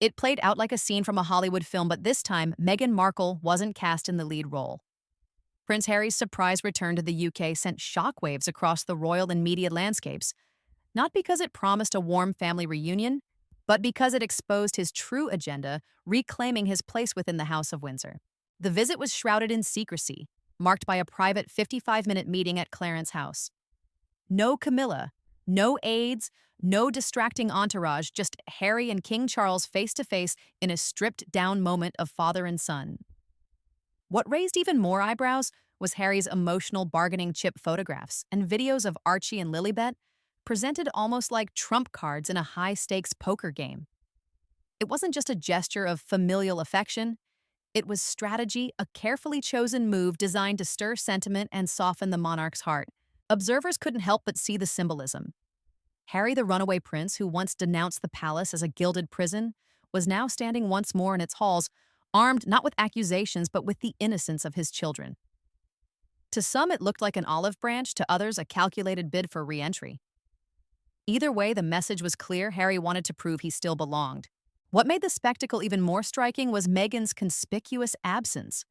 It played out like a scene from a Hollywood film, but this time, Meghan Markle wasn't cast in the lead role. Prince Harry's surprise return to the UK sent shockwaves across the royal and media landscapes, not because it promised a warm family reunion, but because it exposed his true agenda, reclaiming his place within the House of Windsor. The visit was shrouded in secrecy, marked by a private 55-minute meeting at Clarence House. No Camilla, no aides, no distracting entourage, just Harry and King Charles face to face in a stripped down moment of father and son. What raised even more eyebrows was Harry's emotional bargaining chip photographs and videos of Archie and Lilibet, presented almost like trump cards in a high stakes poker game. It wasn't just a gesture of familial affection, it was strategy, a carefully chosen move designed to stir sentiment and soften the monarch's heart. Observers couldn't help but see the symbolism. Harry, the runaway prince who once denounced the palace as a gilded prison, was now standing once more in its halls, armed not with accusations but with the innocence of his children. To some, it looked like an olive branch, to others, a calculated bid for re-entry. Either way, the message was clear: Harry wanted to prove he still belonged. What made the spectacle even more striking was Meghan's conspicuous absence.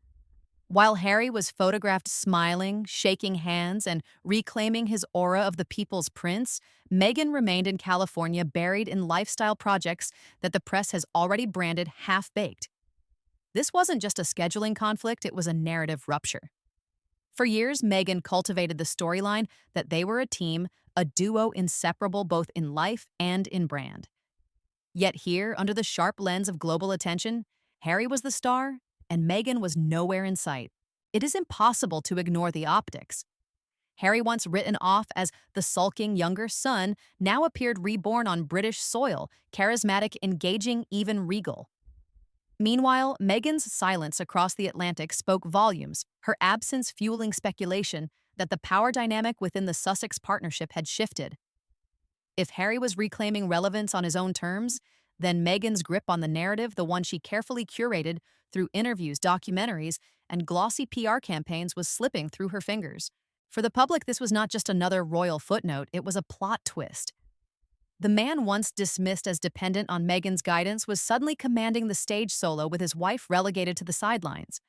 While Harry was photographed smiling, shaking hands, and reclaiming his aura of the people's prince, Meghan remained in California, buried in lifestyle projects that the press has already branded half-baked. This wasn't just a scheduling conflict, it was a narrative rupture. For years, Meghan cultivated the storyline that they were a team, a duo inseparable both in life and in brand. Yet here, under the sharp lens of global attention, Harry was the star, and Meghan was nowhere in sight. It is impossible to ignore the optics. Harry, once written off as the sulking younger son, now appeared reborn on British soil, charismatic, engaging, even regal. Meanwhile, Meghan's silence across the Atlantic spoke volumes, her absence fueling speculation that the power dynamic within the Sussex partnership had shifted. If Harry was reclaiming relevance on his own terms, then Meghan's grip on the narrative, the one she carefully curated through interviews, documentaries, and glossy PR campaigns, was slipping through her fingers. For the public, this was not just another royal footnote, it was a plot twist. The man once dismissed as dependent on Meghan's guidance was suddenly commanding the stage solo with his wife relegated to the sidelines.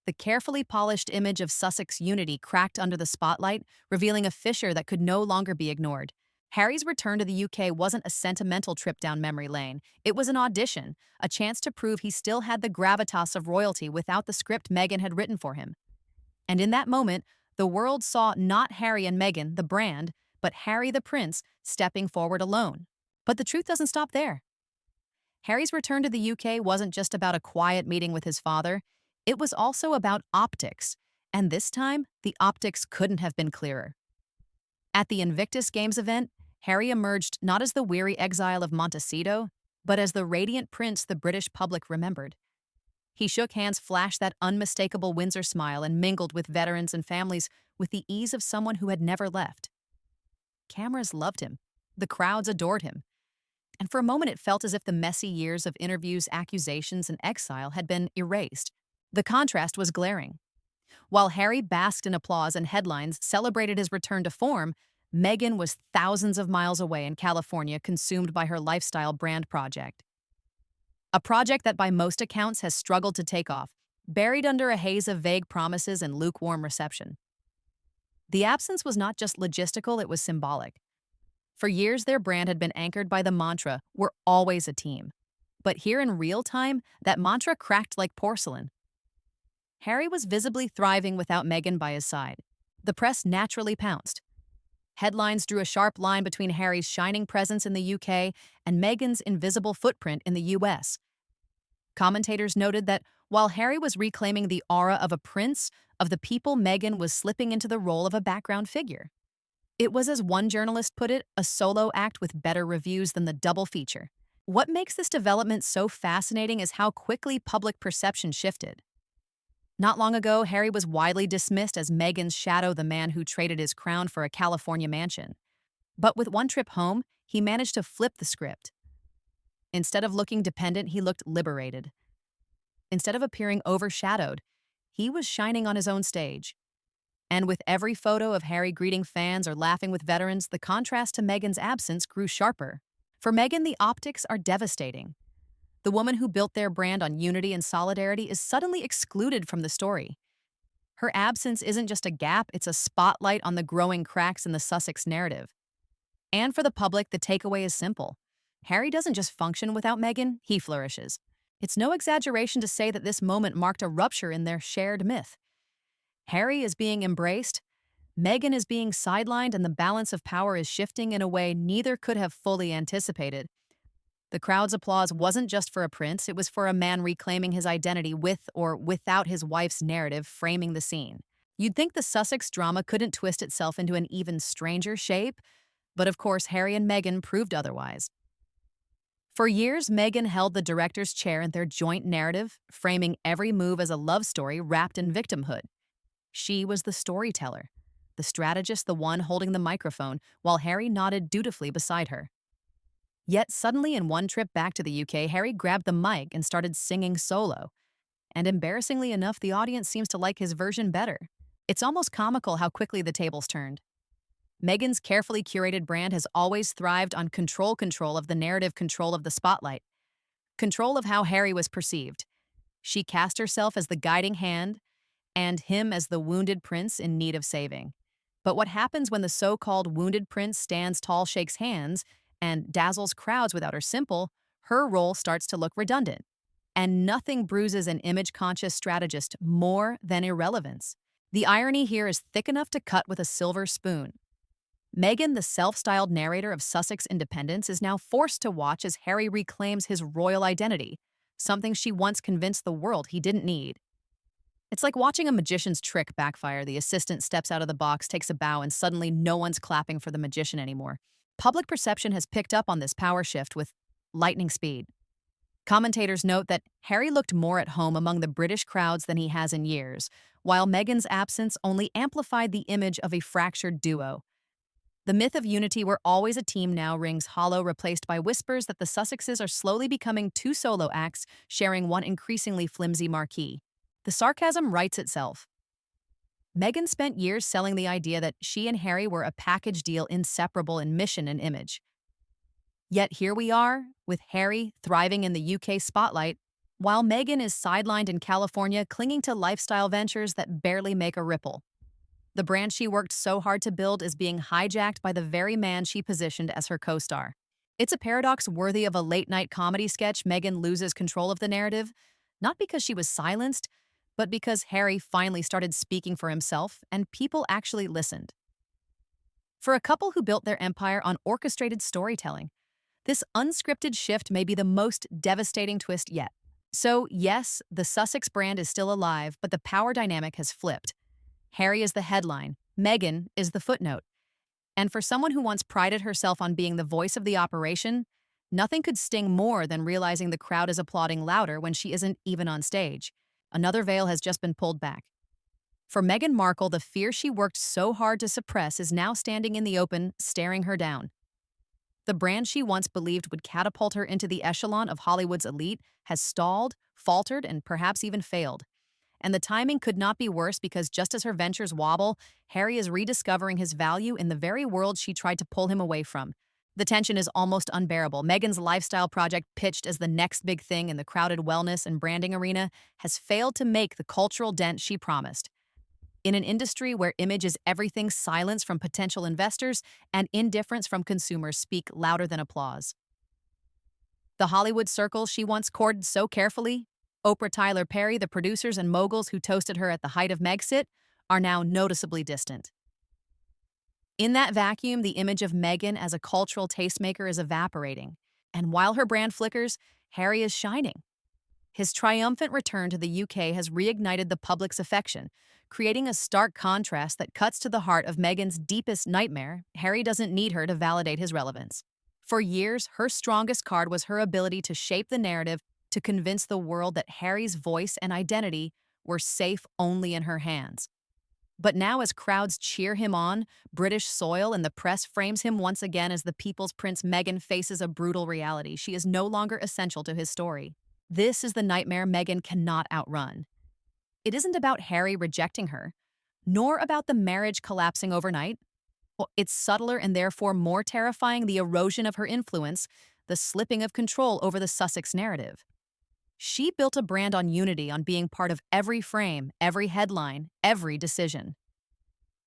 The carefully polished image of Sussex unity cracked under the spotlight, revealing a fissure that could no longer be ignored. Harry's return to the UK wasn't a sentimental trip down memory lane. It was an audition, a chance to prove he still had the gravitas of royalty without the script Meghan had written for him. And in that moment, the world saw not Harry and Meghan, the brand, but Harry the prince stepping forward alone. But the truth doesn't stop there. Harry's return to the UK wasn't just about a quiet meeting with his father. It was also about optics. And this time, the optics couldn't have been clearer. At the Invictus Games event, Harry emerged not as the weary exile of Montecito, but as the radiant prince the British public remembered. He shook hands, flashed that unmistakable Windsor smile, and mingled with veterans and families with the ease of someone who had never left. Cameras loved him. The crowds adored him. And for a moment it felt as if the messy years of interviews, accusations, and exile had been erased. The contrast was glaring. While Harry basked in applause and headlines celebrated his return to form, Meghan was thousands of miles away in California, consumed by her lifestyle brand project. A project that by most accounts has struggled to take off, buried under a haze of vague promises and lukewarm reception. The absence was not just logistical, it was symbolic. For years, their brand had been anchored by the mantra, "We're always a team." But here in real time, that mantra cracked like porcelain. Harry was visibly thriving without Meghan by his side. The press naturally pounced. Headlines drew a sharp line between Harry's shining presence in the UK and Meghan's invisible footprint in the US. Commentators noted that while Harry was reclaiming the aura of a prince, of the people, Meghan was slipping into the role of a background figure. It was, as one journalist put it, a solo act with better reviews than the double feature. What makes this development so fascinating is how quickly public perception shifted. Not long ago, Harry was widely dismissed as Meghan's shadow, the man who traded his crown for a California mansion. But with one trip home, he managed to flip the script. Instead of looking dependent, he looked liberated. Instead of appearing overshadowed, he was shining on his own stage. And with every photo of Harry greeting fans or laughing with veterans, the contrast to Meghan's absence grew sharper. For Meghan, the optics are devastating. The woman who built their brand on unity and solidarity is suddenly excluded from the story. Her absence isn't just a gap, it's a spotlight on the growing cracks in the Sussex narrative. And for the public, the takeaway is simple. Harry doesn't just function without Meghan, he flourishes. It's no exaggeration to say that this moment marked a rupture in their shared myth. Harry is being embraced, Meghan is being sidelined, and the balance of power is shifting in a way neither could have fully anticipated. The crowd's applause wasn't just for a prince, it was for a man reclaiming his identity with or without his wife's narrative framing the scene. You'd think the Sussex drama couldn't twist itself into an even stranger shape, but of course Harry and Meghan proved otherwise. For years, Meghan held the director's chair in their joint narrative, framing every move as a love story wrapped in victimhood. She was the storyteller, the strategist, the one holding the microphone, while Harry nodded dutifully beside her. Yet suddenly, in one trip back to the UK, Harry grabbed the mic and started singing solo. And embarrassingly enough, the audience seems to like his version better. It's almost comical how quickly the tables turned. Meghan's carefully curated brand has always thrived on control of the narrative, control of the spotlight, control of how Harry was perceived. She cast herself as the guiding hand and him as the wounded prince in need of saving. But what happens when the so-called wounded prince stands tall, shakes hands, and dazzles crowds without her simple, her role starts to look redundant. And nothing bruises an image-conscious strategist more than irrelevance. The irony here is thick enough to cut with a silver spoon. Meghan, the self-styled narrator of Sussex independence, is now forced to watch as Harry reclaims his royal identity, something she once convinced the world he didn't need. It's like watching a magician's trick backfire. The assistant steps out of the box, takes a bow, and suddenly no one's clapping for the magician anymore. Public perception has picked up on this power shift with lightning speed. Commentators note that Harry looked more at home among the British crowds than he has in years, while Meghan's absence only amplified the image of a fractured duo. The myth of unity, where always a team, now rings hollow, replaced by whispers that the Sussexes are slowly becoming two solo acts sharing one increasingly flimsy marquee. The sarcasm writes itself. Meghan spent years selling the idea that she and Harry were a package deal inseparable in mission and image. Yet here we are, with Harry thriving in the UK spotlight, while Meghan is sidelined in California, clinging to lifestyle ventures that barely make a ripple. The brand she worked so hard to build is being hijacked by the very man she positioned as her co-star. It's a paradox worthy of a late-night comedy sketch. Meghan loses control of the narrative, not because she was silenced, but because Harry finally started speaking for himself and people actually listened. For a couple who built their empire on orchestrated storytelling, this unscripted shift may be the most devastating twist yet. So, yes, the Sussex brand is still alive, but the power dynamic has flipped. Harry is the headline, Meghan is the footnote. And for someone who once prided herself on being the voice of the operation, nothing could sting more than realizing the crowd is applauding louder when she isn't even on stage. Another veil has just been pulled back. For Meghan Markle, the fear she worked so hard to suppress is now standing in the open, staring her down. The brand she once believed would catapult her into the echelon of Hollywood's elite has stalled, faltered, and perhaps even failed. And the timing could not be worse, because just as her ventures wobble, Harry is rediscovering his value in the very world she tried to pull him away from. The tension is almost unbearable. Meghan's lifestyle project, pitched as the next big thing in the crowded wellness and branding arena, has failed to make the cultural dent she promised. In an industry where image is everything, silence from potential investors and indifference from consumers speak louder than applause. The Hollywood circles she once courted so carefully, Oprah, Tyler Perry, the producers and moguls who toasted her at the height of Megxit, are now noticeably distant. In that vacuum, the image of Meghan as a cultural tastemaker is evaporating, and while her brand flickers, Harry is shining. His triumphant return to the UK has reignited the public's affection, creating a stark contrast that cuts to the heart of Meghan's deepest nightmare. Harry doesn't need her to validate his relevance. For years, her strongest card was her ability to shape the narrative, to convince the world that Harry's voice and identity were safe only in her hands. But now, as crowds cheer him on British soil and the press frames him once again as the people's prince, Meghan faces a brutal reality. She is no longer essential to his story. This is the nightmare Meghan cannot outrun. It isn't about Harry rejecting her, nor about the marriage collapsing overnight. Well, it's subtler and therefore more terrifying, the erosion of her influence, the slipping of control over the Sussex narrative. She built a brand on unity, on being part of every frame, every headline, every decision.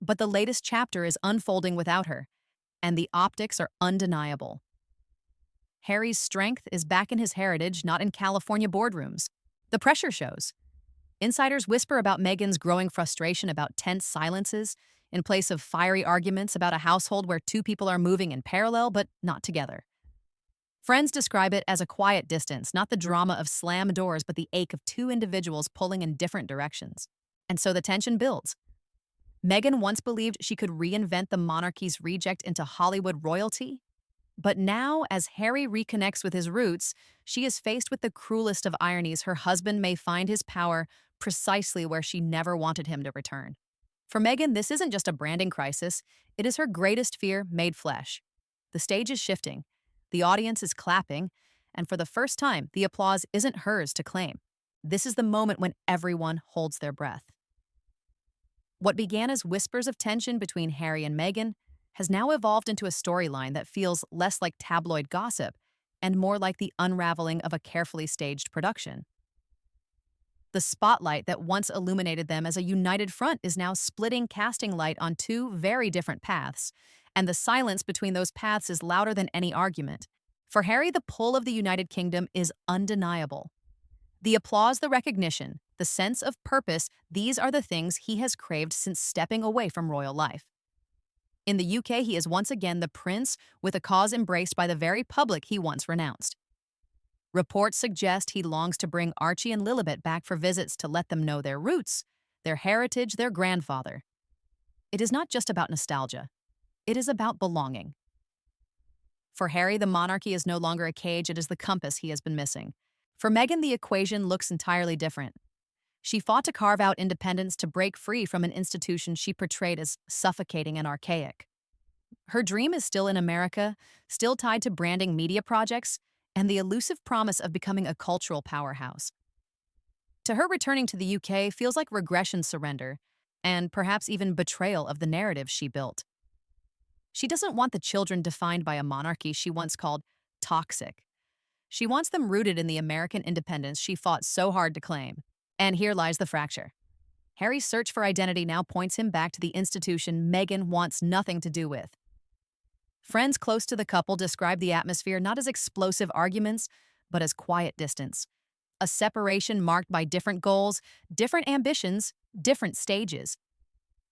But the latest chapter is unfolding without her, and the optics are undeniable. Harry's strength is back in his heritage, not in California boardrooms. The pressure shows. Insiders whisper about Meghan's growing frustration about tense silences in place of fiery arguments about a household where two people are moving in parallel but not together. Friends describe it as a quiet distance, not the drama of slam doors, but the ache of two individuals pulling in different directions. And so the tension builds. Meghan once believed she could reinvent the monarchy's reject into Hollywood royalty. But now, as Harry reconnects with his roots, she is faced with the cruelest of ironies. Her husband may find his power precisely where she never wanted him to return. For Meghan, this isn't just a branding crisis, it is her greatest fear made flesh. The stage is shifting, the audience is clapping, and for the first time, the applause isn't hers to claim. This is the moment when everyone holds their breath. What began as whispers of tension between Harry and Meghan has now evolved into a storyline that feels less like tabloid gossip and more like the unraveling of a carefully staged production. The spotlight that once illuminated them as a united front is now splitting, casting light on two very different paths, and the silence between those paths is louder than any argument. For Harry, the pull of the United Kingdom is undeniable. The applause, the recognition, the sense of purpose, these are the things he has craved since stepping away from royal life. In the UK, he is once again the prince with a cause embraced by the very public he once renounced. Reports suggest he longs to bring Archie and Lilibet back for visits to let them know their roots, their heritage, their grandfather. It is not just about nostalgia. It is about belonging. For Harry, the monarchy is no longer a cage, it is the compass he has been missing. For Meghan, the equation looks entirely different. She fought to carve out independence, to break free from an institution she portrayed as suffocating and archaic. Her dream is still in America, still tied to branding media projects, and the elusive promise of becoming a cultural powerhouse. To her, returning to the UK feels like regression, surrender, and perhaps even betrayal of the narrative she built. She doesn't want the children defined by a monarchy she once called toxic. She wants them rooted in the American independence she fought so hard to claim. And here lies the fracture. Harry's search for identity now points him back to the institution Meghan wants nothing to do with. Friends close to the couple describe the atmosphere not as explosive arguments, but as quiet distance. A separation marked by different goals, different ambitions, different stages.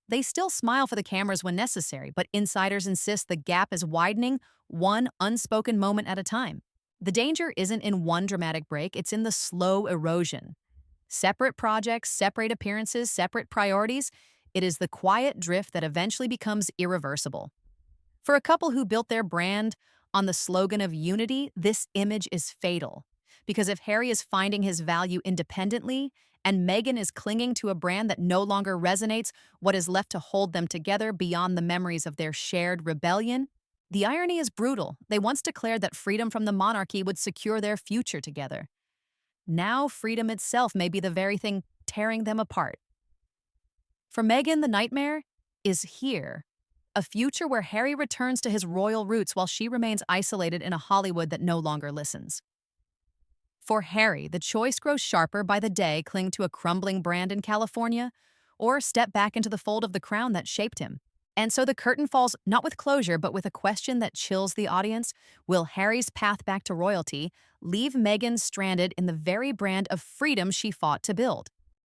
They still smile for the cameras when necessary, but insiders insist the gap is widening, one unspoken moment at a time. The danger isn't in one dramatic break, it's in the slow erosion. Separate projects, separate appearances, separate priorities. It is the quiet drift that eventually becomes irreversible. For a couple who built their brand on the slogan of unity, this image is fatal. Because if Harry is finding his value independently and Meghan is clinging to a brand that no longer resonates, what is left to hold them together beyond the memories of their shared rebellion? The irony is brutal. They once declared that freedom from the monarchy would secure their future together. Now freedom itself may be the very thing tearing them apart. For Meghan, the nightmare is here. A future where Harry returns to his royal roots while she remains isolated in a Hollywood that no longer listens. For Harry, the choice grows sharper by the day: cling to a crumbling brand in California, or step back into the fold of the crown that shaped him. And so the curtain falls not with closure, but with a question that chills the audience. Will Harry's path back to royalty leave Meghan stranded in the very brand of freedom she fought to build?